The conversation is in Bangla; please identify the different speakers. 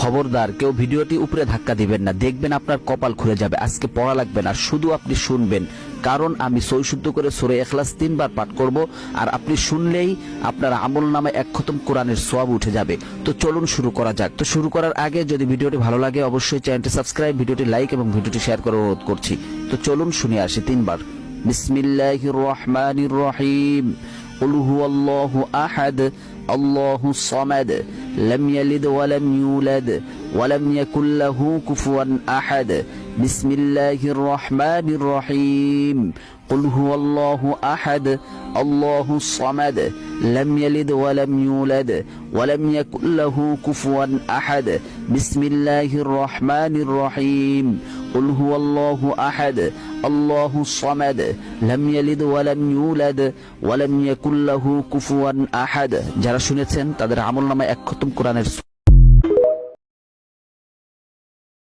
Speaker 1: খবরদার কেউ ভিডিওটি উপরে ধাক্কা দিবেন না, দেখবেন আপনার কপাল খুলে যাবে। আজকে পড়া লাগবে না, শুধু আপনি শুনবেন, কারণ আমি সই শুদ্ধ করে সূরা ইখলাস 3 বার পাঠ করব, আর আপনি শুনলেই আপনার আমল নামায় 1 খতম কোরআনের সওয়াব উঠে যাবে। তো চলুন শুরু করা যাক। তো শুরু করার আগে যদি ভিডিওটি ভালো লাগে অবশ্যই চ্যানেলটি সাবস্ক্রাইব, ভিডিওটি লাইক এবং ভিডিওটি শেয়ার করার অনুরোধ করছি। তো চলুন শুনে আসি 3 বার। বিসমিল্লাহির রহমানির রহিম। قل هو الله أحد الله الصمد لم يلد ولم يولد ولم يكن له كفوا أحد بسم الله الرحمن الرحيم قل هو الله أحد الله الصمد لم يلد ولم يولد ولم يكن له كفوا أحد بسم الله الرحمن الرحيم قل هو الله أحد الله الصمد لم يلد ولم يولد ولم يكن له كفوا أحد। যারা শুনেছেন তাদের আমলনামায় 1 খতম কোরআনের